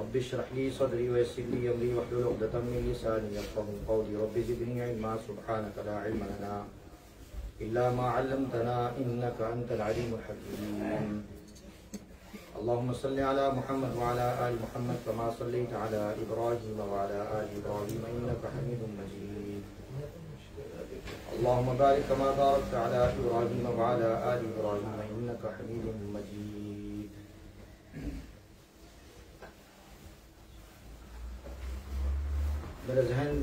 Rabbi इश्रह ली सदरी वयस्सिर ली अमरी वहलुल उक़दतम मिन लिसानी यफ़क़हू क़ौली rabbi ज़िदनी इल्मा सुब्हानका ला इल्म लना इल्ला मा अल्लमतना इन्नका अंतल अलीमुल हकीम। अल्लाहुम्मा सल्लि अला मुहम्मद व अला आलि मुहम्मद कमा सल्लैता अला इब्राहीम व अला आलि इब्राहीम इन्नका हमीदुम मजीद। अल्लाहुम्मा बारिक कमा बारकता अला इब्राहीम व अला आलि इब्राहीम इन्नका हमीदुम मजीद। मेरा जहन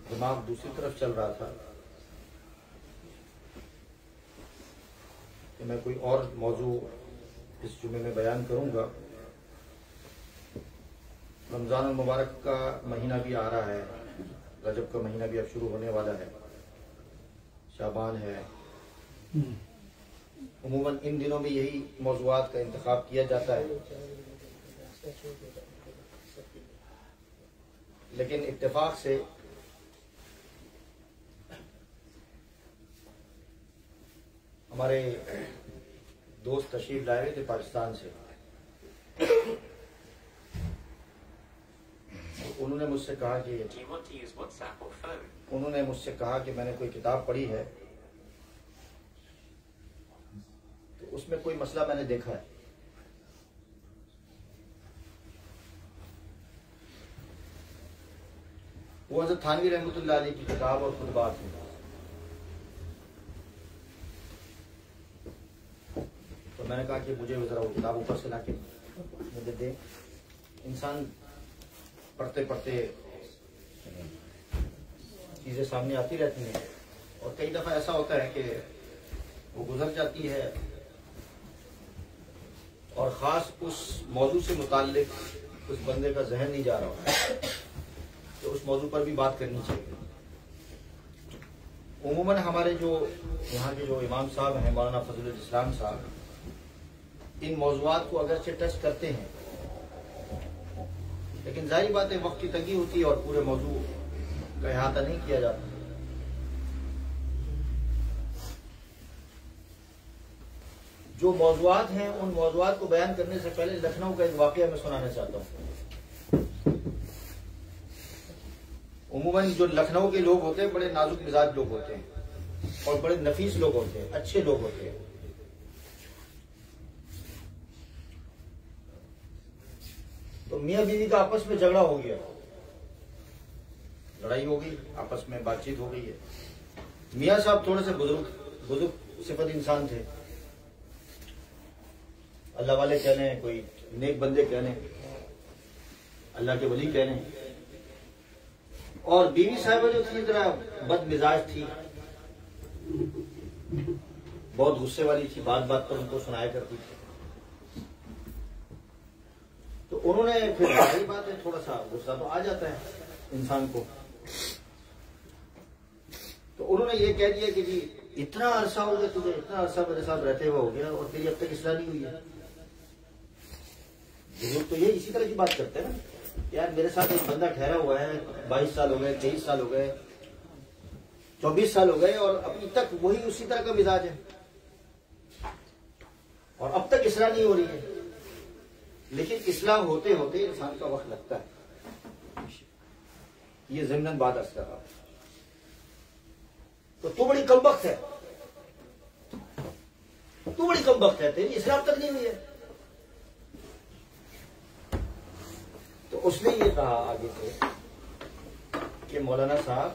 दिमाग दूसरी तरफ चल रहा था कि मैं कोई और मौजू इस जुमे में बयान करूंगा। रमज़ान मुबारक का महीना भी आ रहा है, रजब का महीना भी अब शुरू होने वाला है, शाबान है। उमूमन इन दिनों में यही मौज़ूआत का इंतखाब किया जाता है, लेकिन इत्तेफाक से हमारे दोस्त तशरीफ लाए हुए थे पाकिस्तान से। उन्होंने मुझसे कहा कि मैंने कोई किताब पढ़ी है तो उसमें कोई मसला मैंने देखा है। वो हज़रत थानवी रहमतुल्लाह अलैह की किताब और खुतबात है। तो मैंने कहा कि मुझे जरा वो किताब ऊपर से लाके मुझे दे। इंसान पढ़ते पढ़ते चीजें सामने आती रहती हैं और कई दफा ऐसा होता है कि वो गुजर जाती है और खास उस मौजू से मुताल्लिक उस बंदे का जहन नहीं जा रहा होता, तो उस मौजू पर भी बात करनी चाहिए। उमूमन हमारे जो यहाँ के जो इमाम साहब हैं, मौलाना फजलुल इस्लाम साहब, इन मौजूआत को अगरचे टच करते हैं, लेकिन जाहिर बात है वक्त की तंगी होती है और पूरे मौजू का अहाता नहीं किया जाता। जो मौजूआत हैं उन मौजूआत को बयान करने से पहले लखनऊ का एक वाकया मैं सुनाना चाहता हूँ। उमूमन जो लखनऊ के लोग होते हैं बड़े नाजुक मिजाज लोग होते हैं और बड़े नफीस लोग होते हैं, अच्छे लोग होते हैं। तो मियां बीवी का आपस में झगड़ा हो गया, लड़ाई हो गई, आपस में बातचीत हो गई है। मियां साहब थोड़े से बुजुर्ग सिफत इंसान थे, अल्लाह वाले कहने, कोई नेक बंदे कहने, अल्लाह के वली कहने। और बीवी साहिबा जो थी जरा बद मिजाज थी, बहुत गुस्से वाली थी, बात बात पर उनको सुनाया करती थी। तो उन्होंने फिर वही बात है, थोड़ा सा गुस्सा तो आ जाता है इंसान को, तो उन्होंने ये कह दिया कि जी इतना अरसा हो गया तुझे, इतना अरसा मेरे साथ रहते हुए हो गया और तेरी अब तक इस्लाह नहीं हुई है। बुजुर्ग तो ये इसी तरह की बात करते हैं ना, यार मेरे साथ एक बंदा ठहरा हुआ है, 22 साल हो गए, 23 साल हो गए, 24 साल हो गए और अभी तक वही उसी तरह का मिजाज है और अब तक इस्लाह नहीं हो रही है। लेकिन इस्लाह होते होते इंसान का वक्त लगता है, ये ज़िम्नन बात अर्ज़ कर रहा हूं। तो तू बड़ी कमबख्त है, तू बड़ी कमबख्त है, तेरी इस्लाह अब तक नहीं हुई है। तो उसने ये कहा आगे से कि मौलाना साहब,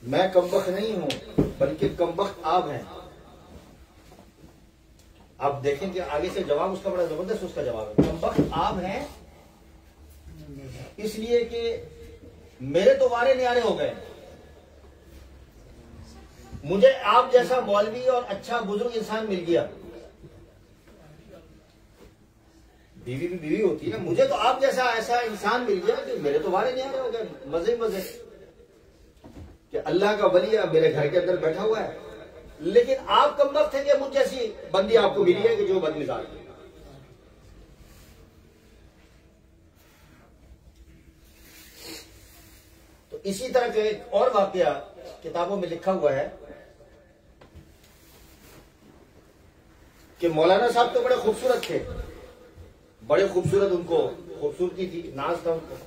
मैं कमबख्त नहीं हूं बल्कि कमबख्त आप हैं। आप देखें कि आगे से जवाब उसका बड़ा जबरदस्त उसका जवाब है। कमबख्त आप हैं इसलिए कि मेरे तो वारे न्यारे हो गए, मुझे आप जैसा मौलवी और अच्छा बुजुर्ग इंसान मिल गया। बीवी भी बीवी होती है, मुझे तो आप जैसा ऐसा इंसान मिल गया कि मेरे तो वारे न्यारे हो गए। मजे मजे कि अल्लाह का वली मेरे घर के अंदर बैठा हुआ है, लेकिन आप कमबख्त थे कि मुझ जैसी बंदी आपको मिली है कि जो बदमिजाज है। तो इसी तरह के एक और वाकया किताबों में लिखा हुआ है कि मौलाना साहब तो बड़े खूबसूरत थे, बड़े खूबसूरत, उनको खूबसूरती थी, नाज था उनको,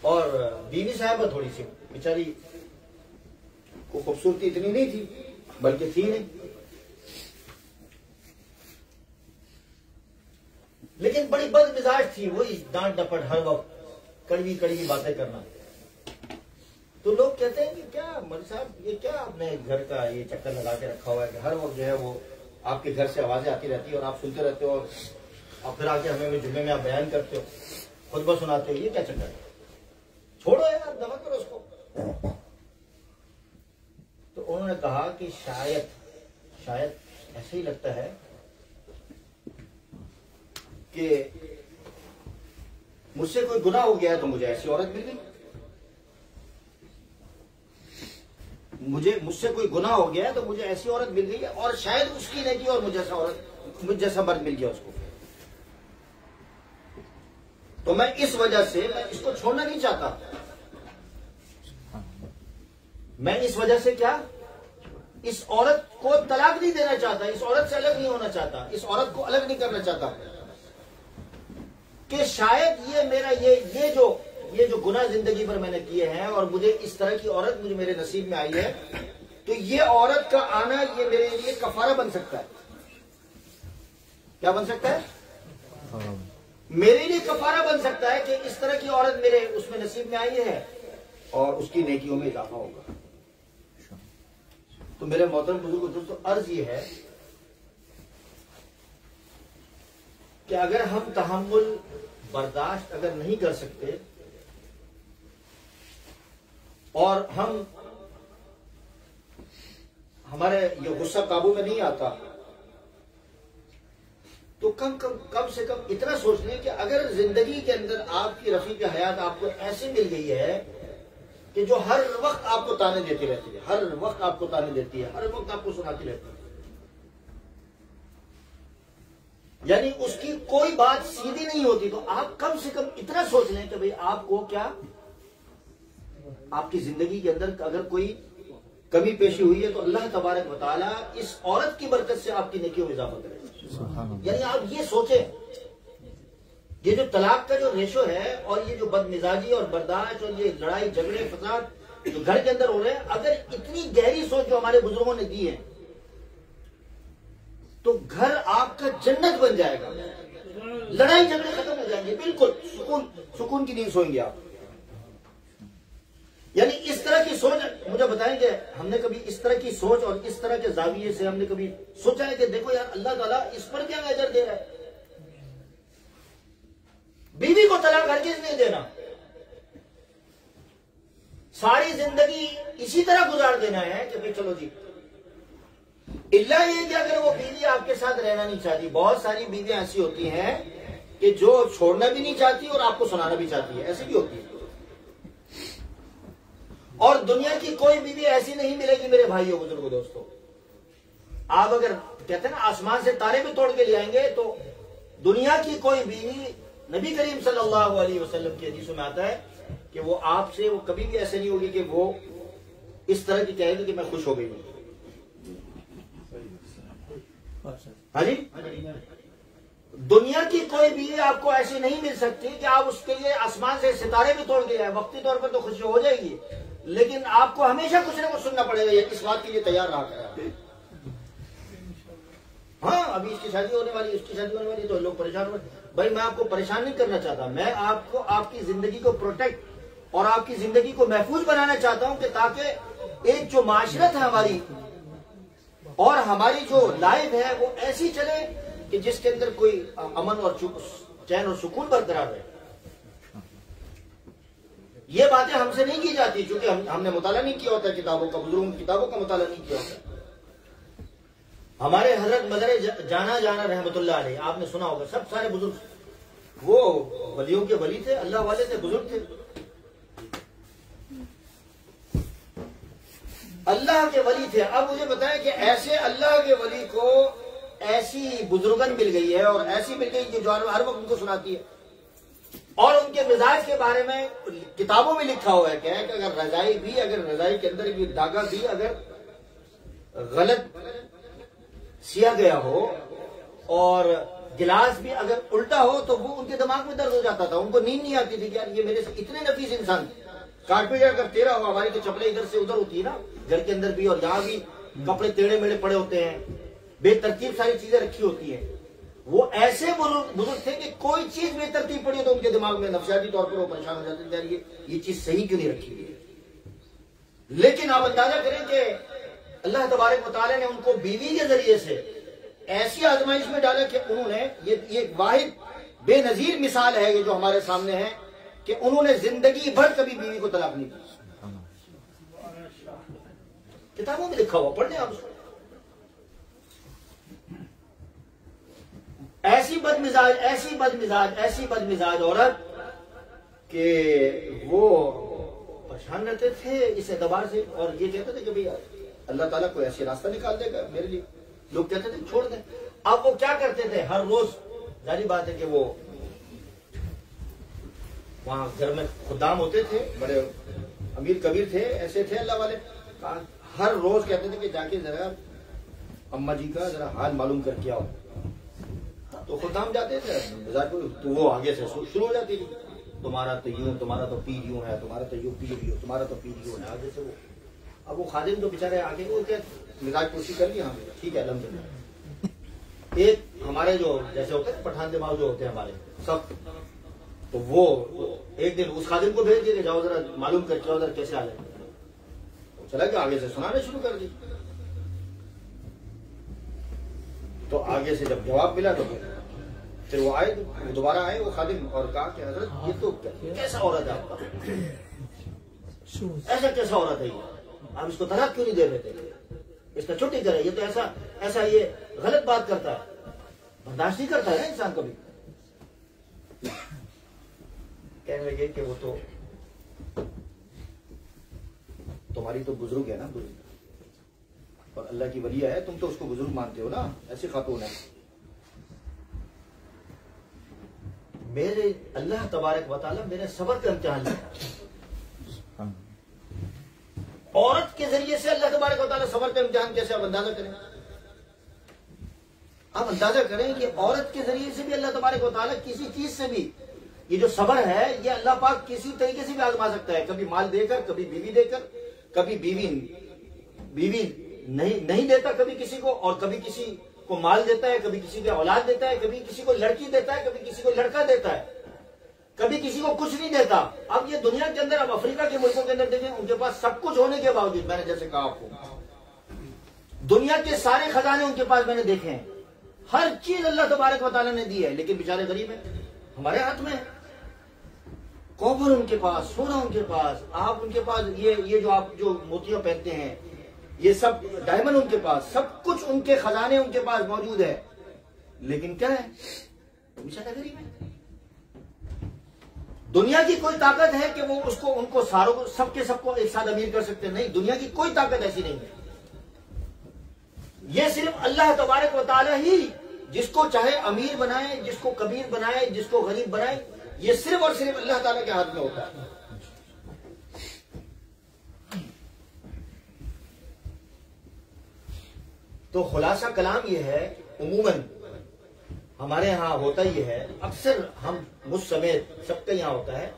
और बीवी साहब थोड़ी सी बेचारी को खूबसूरती इतनी नहीं थी, बल्कि थी नहीं, लेकिन बड़ी बदमिजाज थी, वही डांट डपट हर वक्त कड़वी कड़वी बातें करना। तो लोग कहते हैं कि क्या मौलवी साहब ये क्या आपने घर का ये चक्कर लगा के रखा हुआ है कि हर वक्त जो है वो आपके घर से आवाजें आती रहती है और आप सुनते रहते हो और फिर आके हमें जुम्मे में आप बयान करते हो, खुतबा सुनाते हो, ये क्या चक्कर है? छोड़ो यार, दवा करो उसको। तो उन्होंने कहा कि शायद ऐसे ही लगता है कि मुझसे कोई गुनाह हो गया है तो मुझे ऐसी औरत मिल गई, मुझसे कोई गुनाह हो गया है तो मुझे ऐसी औरत मिल गई है, और शायद उसकी नेकी और मुझ जैसा मर्द मिल गया उसको। तो मैं इस वजह से मैं इसको छोड़ना नहीं चाहता, मैं इस वजह से क्या इस औरत को तलाक नहीं देना चाहता, इस औरत से अलग नहीं होना चाहता, इस औरत को अलग नहीं करना चाहता, कि शायद ये मेरा ये जो गुनाह जिंदगी पर मैंने किए हैं और मुझे इस तरह की औरत मुझे मेरे नसीब में आई है, तो ये औरत का आना ये मेरे लिए कफारा बन सकता है। क्या बन सकता है? मेरे लिए कफारा बन सकता है कि इस तरह की औरत मेरे उसमें नसीब में आई है और उसकी नेकियों में इजाफा होगा। तो मेरे मोहतरम बुजुर्गों, दोस्तों, अर्ज ये है कि अगर हम तहम्मुल बर्दाश्त अगर नहीं कर सकते और हमारे ये गुस्सा काबू में नहीं आता, तो कम से कम इतना सोच लें कि अगर जिंदगी के अंदर आपकी रफीक हयात आपको ऐसी मिल गई है कि जो हर वक्त आपको ताने देती रहती है, हर वक्त आपको ताने देती है, हर वक्त आपको सुनाती रहती है, यानी उसकी कोई बात सीधी नहीं होती, तो आप कम से कम इतना सोच लें कि भाई आपको क्या आपकी जिंदगी के अंदर अगर कोई कमी पेशी हुई है तो अल्लाह तबारक व तआला इस औरत की बरकत से आपकी नेकियों में इजाफा करेगा। यानी आप ये सोचें, ये जो तलाक का जो रेशो है और ये जो बदमिजाजी और बर्दाश्त और ये लड़ाई झगड़े फसाद जो घर के अंदर हो रहे हैं, अगर इतनी गहरी सोच जो हमारे बुजुर्गों ने दी है तो घर आपका जन्नत बन जाएगा, लड़ाई झगड़े खत्म हो जाएंगे, बिल्कुल सुकून की नींद सोएंगे आप। यानी इस तरह की सोच, मुझे बताएंगे हमने कभी इस तरह की सोच और इस तरह के जाविये से हमने कभी सोचा है कि देखो यार अल्लाह ताला इस पर क्या अजर दे रहा है? बीवी को तलाक हरगिज़ नहीं देना, सारी जिंदगी इसी तरह गुजार देना है कि भाई चलो जी, इल्ला ये कि अगर वो बीवी आपके साथ रहना नहीं चाहती। बहुत सारी बीवियां ऐसी होती हैं कि जो छोड़ना भी नहीं चाहती और आपको सुनाना भी चाहती है, ऐसी भी होती है। और दुनिया की कोई बीवी ऐसी नहीं मिलेगी मेरे भाइयों बुजुर्गों दोस्तों। आप अगर कहते हैं ना आसमान से तारे भी तोड़ के ले आएंगे तो दुनिया की कोई बीवी, नबी करीम सल्लल्लाहु अलैहि वसल्लम की हदीसों में आता है कि वो आपसे वो कभी भी ऐसे नहीं होगी कि वो इस तरह की कहेगी कि मैं खुश हो गई हूं। हाँ जी, दुनिया की कोई बीवी आपको ऐसी नहीं मिल सकती कि आप उसके लिए आसमान से सितारे भी तोड़ के लाए। वक्ती तौर पर तो खुशी हो जाएगी, लेकिन आपको हमेशा कुछ ना कुछ सुनना पड़ेगा। इस बात के लिए तैयार रहा करें। हाँ, अभी इसकी शादी होने वाली, उसकी शादी होने वाली, तो लोग परेशान हो। भाई मैं आपको परेशान नहीं करना चाहता, मैं आपको आपकी जिंदगी को प्रोटेक्ट और आपकी जिंदगी को महफूज बनाना चाहता हूं कि ताकि एक जो माशरत है हमारी और हमारी जो लाइफ है वो ऐसी चले कि जिसके अंदर कोई अमन और चैन और सुकून बरकरार रहे। ये बातें हमसे नहीं की जाती क्योंकि हमने मुताला नहीं किया होता किताबों का, बुजुर्गों की किताबों का मुताला नहीं किया होता। हमारे हजरत मदर जाना रहमतुल्लाह अलैह, आपने सुना होगा, सब सारे बुजुर्ग वो वलियों के वली थे, अल्लाह वाले थे, बुजुर्ग थे, अल्लाह के वली थे। अब मुझे बताएं कि ऐसे अल्लाह के वली को ऐसी बुजुर्गन मिल गई है और ऐसी मिल गई जो हर वक्त उनको सुनाती है और उनके मिजाज के बारे में किताबों में लिखा हुआ है क्या है कि अगर रजाई के अंदर भी धागा भी अगर गलत सिया गया हो और गिलास भी अगर उल्टा हो तो वो उनके दिमाग में दर्द हो जाता था, उनको नींद नहीं आती थी कि यार ये मेरे से इतने नफीस इंसान। कारपेट अगर टेढ़ा हो, हमारी तो चप्पलें इधर से उधर होती है ना घर के अंदर भी, और यहाँ भी कपड़े टेढ़े मेढ़े पड़े होते हैं, बेतरतीब सारी चीजें रखी होती हैं। वो ऐसे बुजुर्ग थे कि कोई चीज बेतरतीब पड़ी हो तो उनके दिमाग में नफसियाती तौर पर वो परेशान हो जाते थे, ये चीज सही क्यों नहीं रखी हुई है। लेकिन आप अंदाजा करें कि अल्लाह तबारक व तआला ने उनको बीवी के जरिए से ऐसी आजमाइश में डाला कि उन्होंने ये वाहिद बेनजीर मिसाल है ये जो हमारे सामने है कि उन्होंने जिंदगी भर कभी बीवी को तलाक नहीं दी। किताबों में लिखा हुआ, पढ़ लें आप उसको। ऐसी बदमिजाज औरत कि वो परेशान रहते थे इस एतबार से, और ये कहते थे कि भाई अल्लाह ताला कोई ऐसी रास्ता निकाल देगा मेरे लिए। लोग कहते थे छोड़ दें। अब वो क्या करते थे, हर रोज जारी बात है कि वो वहां घर में खुदाम होते थे, बड़े अमीर कबीर थे, ऐसे थे अल्लाह वाले, हर रोज कहते थे कि जाके जरा अम्मा जी का जरा हाल मालूम करके आओ। तो खुदाम जाते थे तो वो आगे से शुरू हो जाती थी, तुम्हारा तो यूं, तुम्हारा तो पीर यूं है, तुम्हारा तो यूं पीर यूं, तुम्हारा तो पीर यूं है, आगे से वो। अब वो खादिम तो बेचारे आगे वो क्या मिजाज कुर्सी कर लिया, ठीक है अल्हम्दुलिल्लाह। एक हमारे जो जैसे होते हैं पठान दिमाग जो होते हैं हमारे सब, तो वो एक दिन उस खादिम को भेज दिए, जाओ जरा मालूम करके आओ जरा कैसे हाल है। चला गया, आगे से सुनाने शुरू कर दी। तो आगे से जब जवाब मिला तो फिर वो आए, दोबारा आए वो खादिम और कहा कि हजरत ये तो कैसा औरत है आपका, ऐसा कैसा औरत है ये, आप इसको तलाक क्यों नहीं दे रहे थे, इसका छुट्टी करे, ये तो ऐसा ये गलत बात करता है, बर्दाश्त नहीं करता है ना इंसान कभी। कहने लगे कि वो तो तुम्हारी तो बुजुर्ग है ना, बुजुर्ग, और अल्लाह की वलिया है, तुम तो उसको बुजुर्ग मानते हो ना, ऐसी खातून है। मेरे अल्लाह तबारक व तआला मेरे सब्र का इम्तिहान लेता है। औरत के जरिए से अल्लाह तबारक व तआला सब्र का इम्तिहान कैसे, आप अंदाजा करें, आप अंदाजा करें कि औरत के जरिए से भी अल्लाह तबारक व तआला किसी चीज से भी, ये जो सब्र है ये अल्लाह पाक किसी तरीके से भी आजमा सकता है, कभी माल देकर, कभी बीवी देकर, कभी बीवी नहीं देता कभी किसी को, और कभी किसी को माल देता है, कभी किसी को औलाद देता है, कभी किसी को लड़की देता है, कभी किसी को लड़का देता है, कभी किसी को कुछ नहीं देता। अब ये दुनिया के अंदर, अब अफ्रीका के मुल्कों के अंदर देखें, उनके पास सब कुछ होने के बावजूद, मैंने जैसे कहा आपको, दुनिया के सारे खजाने उनके पास मैंने देखे हैं, हर चीज अल्लाह तबारक व तआला ने दी है, लेकिन बेचारे गरीब हैं। हमारे हाथ में कॉपर उनके पास, सोना उनके पास, आप उनके पास ये जो आप जो मोतियां पहनते हैं, ये सब डायमंड उनके पास, सब कुछ उनके खजाने उनके पास मौजूद है, लेकिन क्या है, बेचारा गरीब है। दुनिया की कोई ताकत है कि वो उनको सारों को, सबको एक साथ अमीर कर सकते, नहीं, दुनिया की कोई ताकत ऐसी नहीं है। ये सिर्फ अल्लाह तबारक व तआला ही जिसको चाहे अमीर बनाए, जिसको कबीर बनाए, जिसको गरीब बनाए, ये सिर्फ और सिर्फ अल्लाह ताला के हाथ में होता है। तो खुलासा कलाम ये है, उमूमन हमारे यहाँ होता ही है, अक्सर हम मुझ समेत सबके यहाँ होता है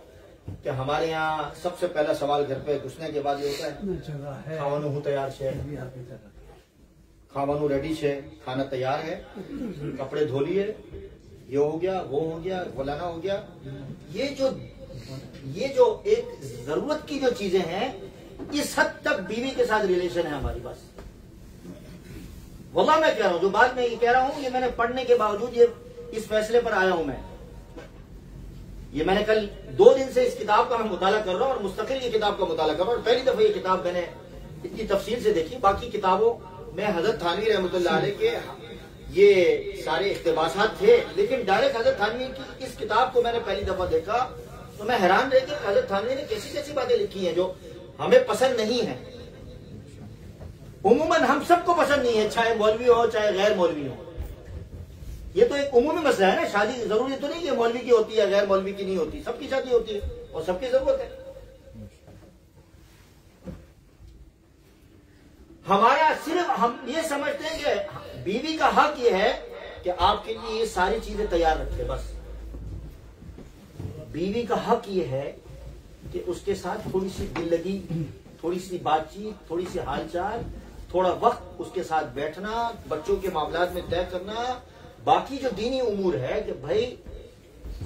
कि हमारे यहाँ सबसे पहला सवाल घर पे घुसने के बाद ये होता है, खावानू हूँ तैयार से, खावानू रेडी से, खाना तैयार है, कपड़े धो लिए, ये हो गया, वो हो गया, फलाना हो गया। ये जो एक जरूरत की जो चीजें हैं, इस हद तक बीवी के साथ रिलेशन है हमारी पास। वल्लाह मैं कह रहा हूं, जो बात मैं ये कह रहा हूं, ये मैंने पढ़ने के बावजूद ये इस फैसले पर आया हूं मैं। ये मैंने कल 2 दिन से इस किताब का मैं मुताला कर रहा हूं, और मुस्तकिल ये किताब का मुताला कर रहा हूं, और पहली दफा ये किताब मैंने इतनी तफसील से देखी। बाकी किताबों में हजरत थानवी रहमतुल्लाह अलैह के ये सारे इख्तिबासात थे, लेकिन डायरेक्ट हजरत थानवी की इस किताब को मैंने पहली दफा देखा तो मैं हैरान रह गया कि हजरत थानवी ने कैसी कैसी बातें लिखी हैं जो हमें पसंद नहीं है। उमूमन हम सबको पसंद नहीं है, चाहे मौलवी हो चाहे गैर मौलवी हो, ये तो एक उमूमी मसला है ना। शादी जरूरी तो नहीं कि मौलवी की होती है गैर मौलवी की नहीं होती, सबकी शादी होती है और सबकी जरूरत है। हमारा सिर्फ हम ये समझते हैं कि बीवी का हक ये है कि आपके लिए ये सारी चीजें तैयार रखे, बस। बीवी का हक ये है कि उसके साथ थोड़ी सी दिल लगी, थोड़ी सी बातचीत, थोड़ी सी हालचाल, थोड़ा वक्त उसके साथ बैठना, बच्चों के मामलात में तय करना। बाकी जो दीनी उमूर है कि भाई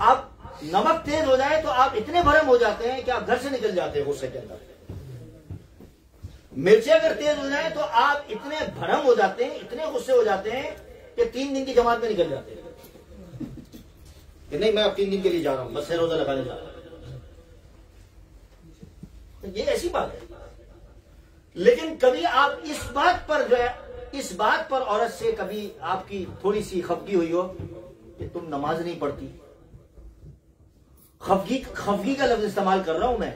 आप नमक तेज हो जाए तो आप इतने भरम हो जाते हैं कि आप घर से निकल जाते हैं गुस्से के अंदर। मिर्ची अगर तेज हो जाए तो आप इतने भरम हो जाते हैं, इतने गुस्से हो जाते हैं कि 3 दिन की जमात में निकल जाते हैं कि नहीं मैं अब 3 दिन के लिए जा रहा हूं, बस रोजा लगाने जा रहा हूं। ये ऐसी बात है। लेकिन कभी आप इस बात पर जो है, इस बात पर औरत से कभी आपकी थोड़ी सी खफगी हुई हो कि तुम नमाज नहीं पढ़ती। खफगी का लफ्ज इस्तेमाल कर रहा हूं मैं।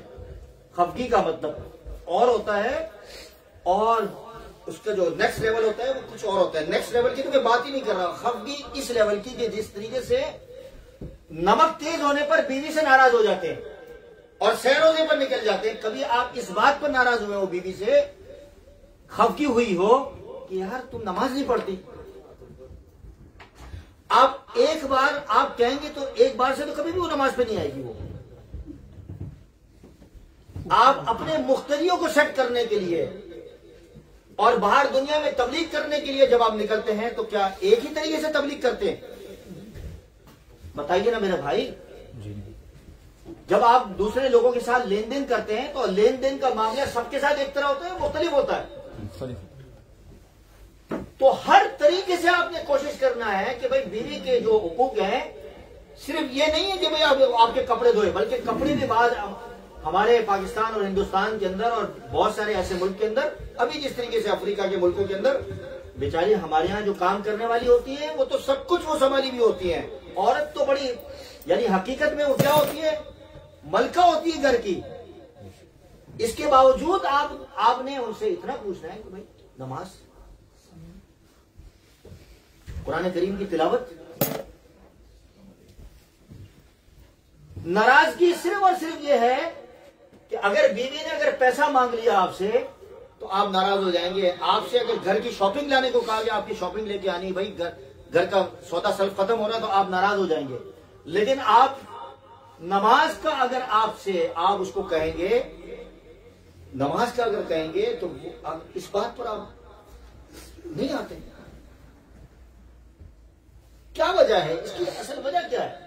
खफगी का मतलब और होता है और उसका जो नेक्स्ट लेवल होता है वो कुछ और होता है। नेक्स्ट लेवल की तो मैं बात ही नहीं कर रहा। खफगी इस लेवल की कि जिस तरीके से नमक तेज होने पर बीवी से नाराज हो जाते हैं और सहरोजे पर निकल जाते हैं। कभी आप इस बात पर नाराज हुए हो, बीवी से खफगी हुई हो कि यार तुम नमाज नहीं पढ़ती। आप एक बार आप कहेंगे तो एक बार से तो कभी भी वो नमाज पे नहीं आएगी। वो आप अपने मुख्तदियों को सेट करने के लिए और बाहर दुनिया में तबलीग करने के लिए जब आप निकलते हैं तो क्या एक ही तरीके से तबलीग करते हैं? बताइए ना मेरे भाई। जब आप दूसरे लोगों के साथ लेन देन करते हैं तो लेन देन का मामला सबके साथ एक तरह होता है, मुख्तलिफ होता है। तो हर तरीके से आपने कोशिश करना है कि भाई बीवी के जो हुकूक हैं, सिर्फ ये नहीं है कि भाई आपके कपड़े धोए, बल्कि कपड़े भी बाद हमारे पाकिस्तान और हिंदुस्तान के अंदर और बहुत सारे ऐसे मुल्क के अंदर, अभी जिस तरीके से अफ्रीका के मुल्कों के अंदर बेचारी हमारे यहाँ जो काम करने वाली होती है वो तो सब कुछ वो संभाली भी होती है। औरत तो बड़ी, यानी हकीकत में वो क्या होती है, मलका होती है घर की। इसके बावजूद आपने उनसे इतना पूछना है कि भाई नमाज, कुरान करीम की तिलावत। नाराजगी सिर्फ और सिर्फ ये है कि अगर बीवी ने अगर पैसा मांग लिया आपसे तो आप नाराज हो जाएंगे। आपसे अगर घर की शॉपिंग लाने को कहा गया, आपकी शॉपिंग लेके आनी, भाई घर का सौदा सल्फ खत्म हो रहा है, तो आप नाराज हो जाएंगे। लेकिन आप नमाज का अगर आपसे आप उसको कहेंगे, नमाज का अगर कहेंगे तो इस बात पर आप नहीं आते। क्या वजह है इसकी? असल वजह क्या है?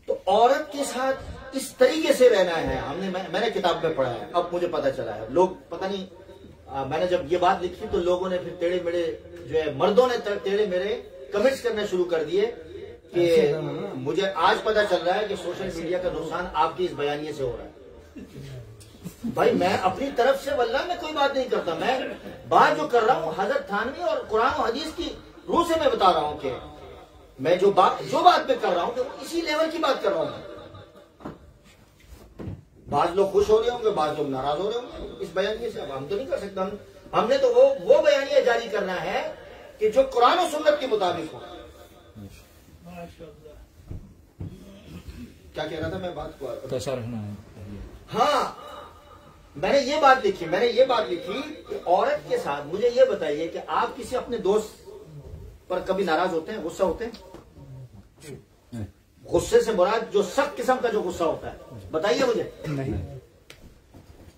तो औरत के साथ इस तरीके से रहना है। मैंने किताब में पढ़ा है, अब मुझे पता चला है। लोग पता नहीं, मैंने जब ये बात लिखी तो लोगों ने फिर टेढ़े मेढ़े जो है, मर्दों ने टेढ़े मेढ़े कमेंट्स करने शुरू कर दिए कि मुझे आज पता चल रहा है कि सोशल मीडिया का नुकसान आपकी इस बयानिए से हो रहा है। भाई मैं अपनी तरफ से वल्लाह मैं कोई बात नहीं करता। मैं बात जो कर रहा हूं हजरत थानवी और कुरान और हदीस की रूह से मैं बता रहा हूं कि मैं जो बात में कर रहा हूं कि इसी लेवल की बात कर रहा हूं। बाद लोग खुश हो रहे होंगे, बाद लोग नाराज हो रहे होंगे इस बयानिए से। अब हम तो नहीं कर सकते। हमने तो वो बयानिया जारी करना है कि जो कुरान और सुन्नत के मुताबिक हो। क्या कह रहा था मैं बात को? कैसा रहना है? हाँ, मैंने ये बात लिखी कि औरत के साथ मुझे ये बताइए कि आप किसी अपने दोस्त पर कभी नाराज होते हैं, गुस्सा होते हैं? गुस्से से मुराद जो सख्त किस्म का जो गुस्सा होता है, बताइए मुझे। नहीं।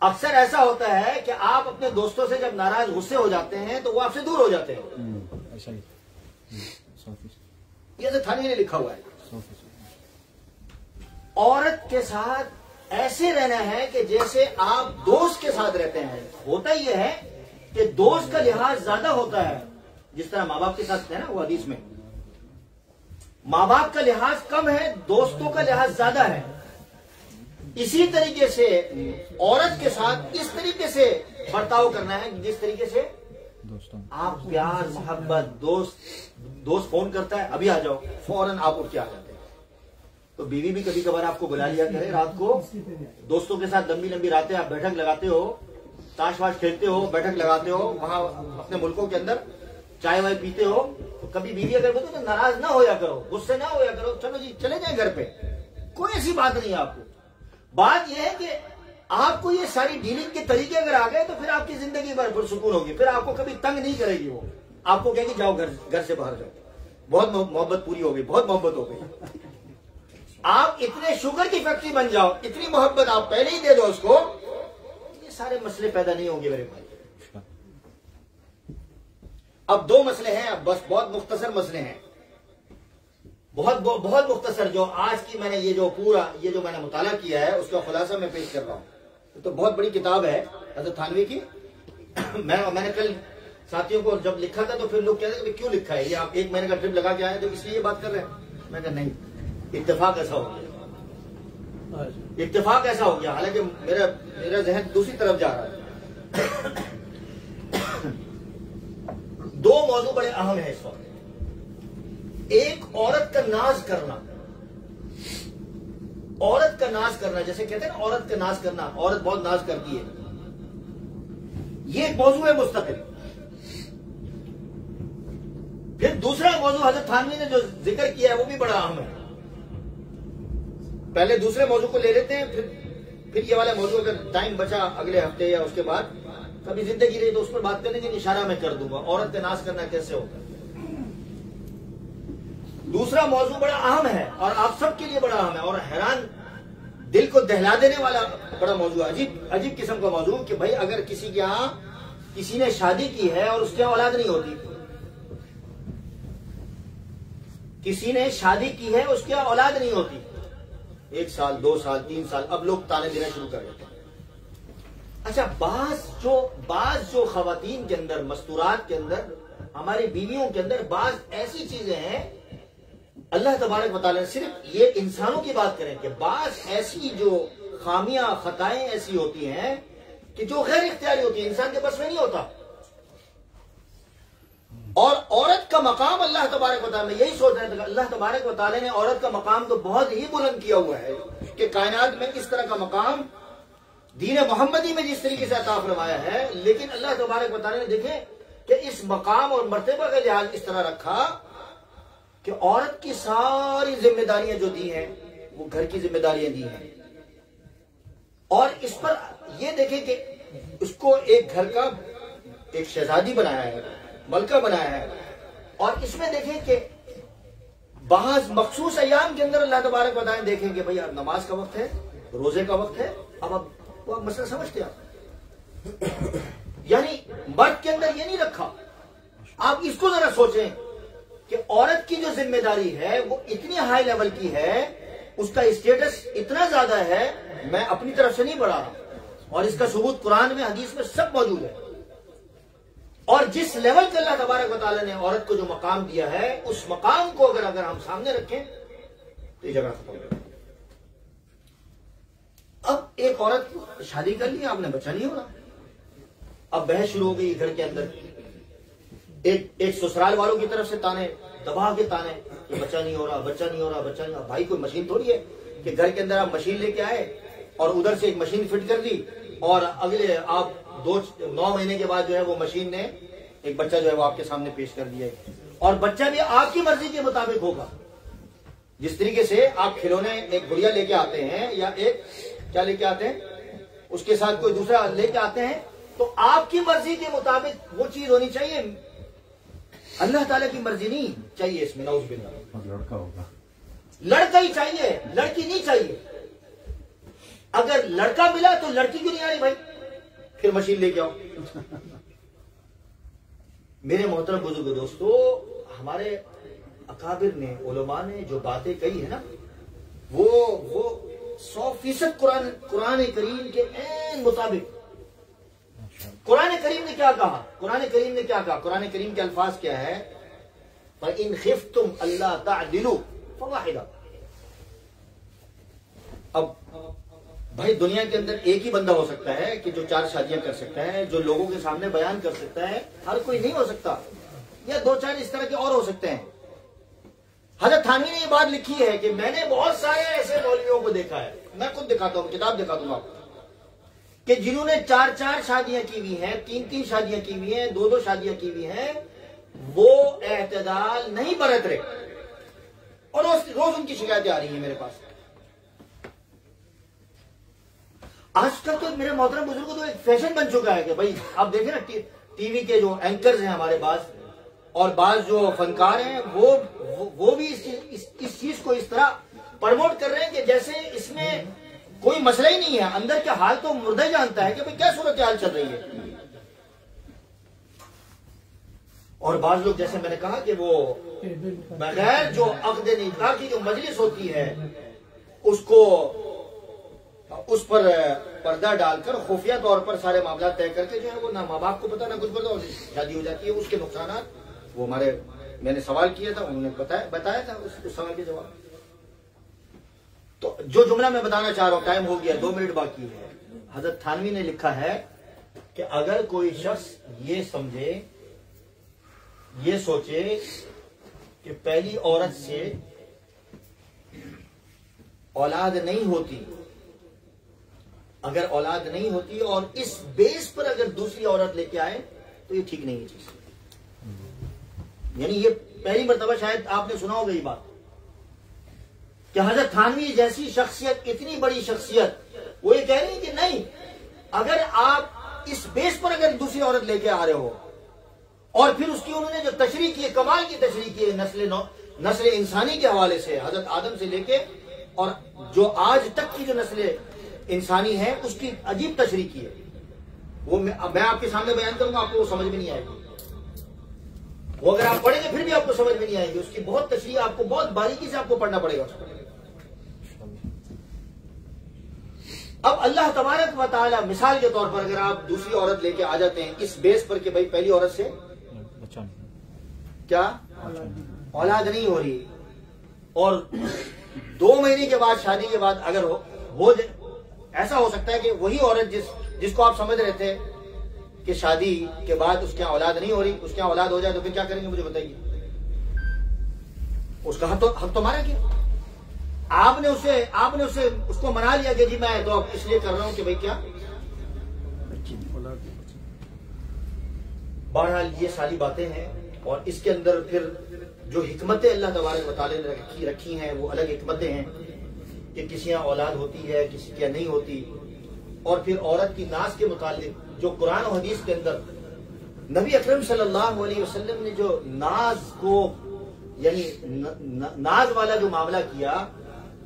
अक्सर ऐसा होता है कि आप अपने दोस्तों से जब नाराज गुस्से हो जाते हैं तो वो आपसे दूर हो जाते हैं। ऐसा ये थानी ने लिखा हुआ है। औरत के साथ ऐसे रहना है कि जैसे आप दोस्त के साथ रहते हैं। होता यह है कि दोस्त का लिहाज ज्यादा होता है, जिस तरह माँ बाप के साथ है ना, वो हदीस में माँ बाप का लिहाज कम है, दोस्तों का लिहाज ज्यादा है। इसी तरीके से औरत के साथ इस तरीके से बर्ताव करना है जिस तरीके से आप प्यार मोहब्बत, दोस्त फोन करता है अभी आ जाओ, फौरन आप उठ के आ जाते हैं। तो बीवी भी कभी कभार आपको बुला लिया करे रात को, दोस्तों के साथ लंबी लंबी रातें आप बैठक लगाते हो, ताश वाश खेलते हो, बैठक लगाते हो, वहां अपने मुल्कों के अंदर चाय वाय पीते हो। तो कभी बीवी अगर बोलते तो नाराज ना होया करो, गुस्से ना होया करो, चलो जी चले जाए घर पे, कोई ऐसी बात नहीं है आपको। बात यह है कि आपको ये सारी डीलिंग के तरीके अगर आ गए तो फिर आपकी जिंदगी भर पुरसुकून होगी, फिर आपको कभी तंग नहीं करेगी। वो आपको कहेगी जाओ घर से बाहर जाओ, बहुत मोहब्बत पूरी हो गई, बहुत मोहब्बत हो गई। आप इतने शुगर की फैक्ट्री बन जाओ, इतनी मोहब्बत आप पहले ही दे दो उसको, ये सारे मसले पैदा नहीं होंगे मेरे भाई। अब 2 मसले हैं, अब बस बहुत मुख्तसर मसले हैं, बहुत मुख्तसर, जो आज की मैंने ये जो मैंने मुताला किया है उसका खुलासा मैं पेश कर रहा हूं। तो बहुत बड़ी किताब है हज़रत थानवी की। मैंने कल साथियों को जब लिखा था तो फिर लोग कहते हैं क्यों लिखा है ये, आप 1 महीने का ट्रिप लगा के आए तो इसलिए ये बात कर रहे हैं। मैं कहा नहीं, इत्तेफाक ऐसा हो गया, इत्तेफाक ऐसा हो गया, हालांकि मेरा जहन दूसरी तरफ जा रहा है। 2 मौजू बड़े अहम है इस वक्त। एक औरत का नाज करना, औरत का नाज करना, जैसे कहते हैं ना औरत का नाज करना, औरत बहुत नाज करती है, ये एक मौजू है मुस्तकिल। फिर दूसरा मौजू हज़रत थानवी ने जो जिक्र किया है वो भी बड़ा अहम है। पहले दूसरे मौजू को ले लेते हैं, फिर ये वाला मौजू अगर टाइम बचा अगले हफ्ते या उसके बाद कभी जिंदगी रही तो उस पर बात करने के इशारा मैं कर दूंगा, औरत का नाश करना कैसे होगा। दूसरा मौजू बड़ा अहम है और आप सबके लिए बड़ा अहम है और हैरान, दिल को दहला देने वाला बड़ा मौजू, अजीब किस्म का मौजू कि भाई अगर किसी के यहां किसी ने शादी की है और उसके यहां औलाद नहीं होती, किसी ने शादी की है उसके यहां औलाद नहीं होती, 1 साल 2 साल 3 साल, अब लोग ताने देना शुरू कर देते हैं। अच्छा, बाज जो खवातीन के अंदर, मस्तूरात के अंदर, हमारी बीवियों के अंदर बाज ऐसी चीजें हैं, अल्लाह तबारक व तआला ने सिर्फ ये इंसानों की बात करें कि बाज ऐसी जो खामियां खताएं ऐसी होती हैं कि जो गैर इख्तियारी होती है, इंसान के बस में नहीं होता। और औरत का मकाम अल्लाह तबारक व तआला, मैं यही सोच रहे थे, अल्लाह तबारक व तआला ने औरत का मकाम तो बहुत ही बुलंद किया हुआ है कि कायनात में इस तरह का मकाम दीन मोहम्मदी में जिस तरीके से अता फरमाया है, लेकिन अल्लाह तबारक व तआला ने देखे कि इस मकाम और मर्तबा का लिहाज इस तरह रखा कि औरत की सारी जिम्मेदारियां जो दी हैं वो घर की जिम्मेदारियां दी हैं। और इस पर यह देखें कि उसको एक घर का एक शहजादी बनाया है, मलका बनाया है। और इसमें देखें कि बाज़ मखसूस अय्याम के अंदर अल्लाह तबारक व तआला देखें कि भाई अब नमाज का वक्त है, रोजे का वक्त है। अब वो आप मसला समझते आप, यानी मर्द के अंदर ये नहीं रखा। आप इसको जरा सोचें कि औरत की जो जिम्मेदारी है वो इतनी हाई लेवल की है, उसका स्टेटस इतना ज्यादा है, मैं अपनी तरफ से नहीं बढ़ा रहा, और इसका सबूत कुरान में हदीस में सब मौजूद है। और जिस लेवल का अल्लाह तबारक व तआला ने औरत को जो मकाम दिया है, उस मकाम को अगर हम सामने रखें तो ये जगह खत्म हो जाएगी। अब एक औरत शादी कर ली, आपने बच्चा नहीं हो रहा, अब बहस शुरू हो गई घर के अंदर। एक ससुराल वालों की तरफ से ताने, दबा के ताने कि बच्चा नहीं हो रहा, बच्चा नहीं हो रहा, बच्चा नहीं हो रहा। भाई कोई मशीन थोड़ी है कि घर के अंदर आप मशीन लेके आए और उधर से एक मशीन फिट कर दी और अगले आप 9 महीने के बाद जो है वो मशीन ने एक बच्चा जो है वो आपके सामने पेश कर दिया है। और बच्चा भी आपकी मर्जी के मुताबिक होगा। जिस तरीके से आप खिलौने, एक गुड़िया लेके आते हैं या एक क्या लेके आते हैं, उसके साथ कोई दूसरा लेके आते हैं, तो आपकी मर्जी के मुताबिक वो चीज होनी चाहिए, अल्लाह ताला की मर्जी नहीं चाहिए इसमें। नाउज़ बिल्लाह, लड़का होगा, लड़का ही चाहिए, लड़की नहीं चाहिए। अगर लड़का मिला तो लड़की क्यों नहीं आ रही भाई, फिर मशीन लेके आओ। मेरे मोहतरम बुजुर्ग दोस्तों, हमारे अकाबिर ने, उलमा ने जो बातें कही है ना, वो 100% कुरान करीम के ऐन मुताबिक। कुरान करीम ने क्या कहा, कुरान करीम ने क्या कहा, कुरान करीम के अल्फाज क्या है, इन खिफ्तुम अल्ला तादिलू फवाहिदा। अब भाई दुनिया के अंदर एक ही बंदा हो सकता है कि जो 4 शादियां कर सकता है, जो लोगों के सामने बयान कर सकता है, हर कोई नहीं हो सकता, या 2-4 इस तरह के और हो सकते हैं। हज़रत थानवी ने ये बात लिखी है कि मैंने बहुत सारे ऐसे मौलवियों को देखा है, मैं खुद दिखाता हूं, किताब दिखा दूंगा आपको, कि जिन्होंने 4-4 शादियां की हुई हैं, 3-3 शादियां की हुई हैं, 2-2 शादियां की हुई हैं, वो एतदाल नहीं बरत रहे और रोज उनकी शिकायतें आ रही हैं मेरे पास। आजकल तो मेरे मोहतरम बुजुर्गों तो एक फैशन बन चुका है कि भाई आप देखें ना टीवी के जो एंकर्स हैं हमारे पास और बाज जो फनकार हैं वो भी इस चीज को इस तरह प्रमोट कर रहे हैं कि जैसे इसमें कोई मसला ही नहीं है। अंदर का हाल तो मुर्दा ही जानता है कि भाई क्या सूरत हाल चल रही है। और बाज लोग जैसे मैंने कहा कि वो बगैर जो अक़्द निकाह की जो मजलिस होती है उसको उस पर पर्दा डालकर खुफिया तौर पर सारे मामला तय करके जो है वो ना माँ बाप को पता ना कुछ पता, शादी हो जाती है। उसके नुकसान वो हमारे मैंने सवाल किया था, उन्होंने बताया था उस सवाल के जवाब। तो जो जुमला मैं बताना चाह रहा हूं, टाइम हो गया, 2 मिनट बाकी है। हजरत थानवी ने लिखा है कि अगर कोई शख्स ये समझे, ये सोचे कि पहली औरत से औलाद नहीं होती, अगर औलाद नहीं होती और इस बेस पर अगर दूसरी औरत लेके आए तो ये ठीक नहीं है चीज। यानी ये पहली मर्तबा शायद आपने सुना होगा ये बात कि हजरत थानवी जैसी शख्सियत, इतनी बड़ी शख्सियत, वो ये कह रही है कि नहीं, अगर आप इस बेस पर अगर दूसरी औरत लेके आ रहे हो और फिर उसकी उन्होंने जो तशरीह की, कमाल की तशरीह की नस्ल इंसानी के हवाले से, हजरत आदम से लेके और जो आज तक की जो नस्ल इंसानी है उसकी अजीब तशरीह की है। वो मैं आपके सामने बयान करूंगा, आपको वो समझ में नहीं आएगी। वो अगर आप पढ़ेंगे फिर भी आपको समझ में नहीं आएगी। उसकी बहुत तशरीह, आपको बहुत बारीकी से आपको पढ़ना पड़ेगा उसको। अब अल्लाह तबारक व तआला मिसाल के तौर पर अगर आप दूसरी औरत लेके आ जाते हैं इस बेस पर कि भाई पहली औरत से क्या औलाद नहीं हो रही और 2 महीने के बाद, शादी के बाद अगर हो ऐसा हो सकता है कि वही औरत जिसको आप समझ रहे थे कि शादी के बाद उसके यहाँ औलाद नहीं हो रही, उसके यहाँ औलाद हो जाए तो फिर क्या करेंगे मुझे बताइए। उसका हक तो मारा क्या? आपने उसे उसको मना लिया कि जी मैं तो इसलिए कर रहा हूं कि भाई क्या। बहरहाल ये सारी बातें हैं और इसके अंदर फिर जो हिकमतें अल्लाह तबारक व तआला ने रखी हैं वो अलग हिकमतें हैं कि किसी यहाँ औलाद होती है, किसी के यहाँ नहीं होती। और फिर औरत की नाज के मुतालिक जो कुरान और हदीस के अंदर नबी अकरम सल्लल्लाहु अलैहि वसल्लम ने जो नाज को यानी नाज वाला जो मामला किया,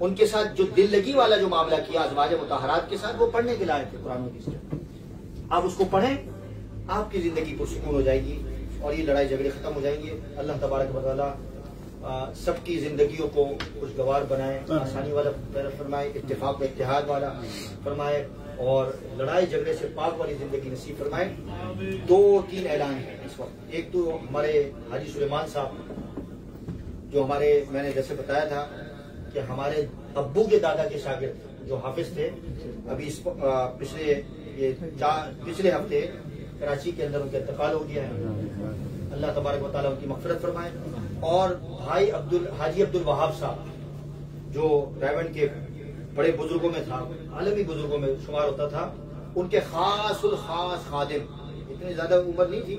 उनके साथ जो दिल लगी वाला जो मामला किया अज़वाज मुतहरात के साथ, वो पढ़ने के लायक थे कुरान और हदीस के। आप उसको पढ़ें, आपकी जिंदगी पुरसुकून हो जाएगी और ये लड़ाई झगड़े खत्म हो जाएंगे। अल्लाह तबारक व तआला सबकी जिंदगियों को खुशगवार बनाए, आसानी वाला फरमाए, इत्तेफाक व इत्तेहाद वाला फरमाए और लड़ाई झगड़े से पाक वाली जिंदगी नसीब फरमाए। 2-3 ऐलान है इस वक्त। एक तो हमारे हाजी सुलेमान साहब जो हमारे, मैंने जैसे बताया था कि हमारे अब्बू के दादा के शागिर्द जो हाफिज थे, अभी पिछले हफ्ते कराची के अंदर उनका इंतकाल हो गया है। अल्लाह तबारक व तआला उनकी मग़फ़िरत फरमाए। और भाई हाजी अब्दुल वहाब साहब जो रायबंद के बड़े बुजुर्गों में था, आलमी बुजुर्गों में शुमार होता था, उनके खासुल खास खादिम, इतनी ज्यादा उम्र नहीं थी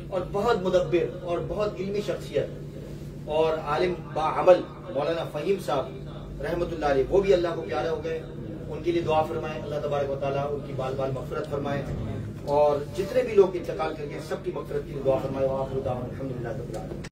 और बहुत मुदब्बिर और बहुत इल्मी शख्सियत और आलिम बाअमल मौलाना फहीम साहब रहमतुल्लाह अलैह, वो भी अल्लाह को प्यारे हो गए। उनके लिए दुआ फरमाए, अल्लाह तबारक व तआला उनकी बाल बाल मग़फ़िरत फरमाए और जितने भी लोग इंतकाल करके सबकी मग़फ़िरत की दुआ फरमाए। अल्हम्दुलिल्लाह रब्बिल आलमीन।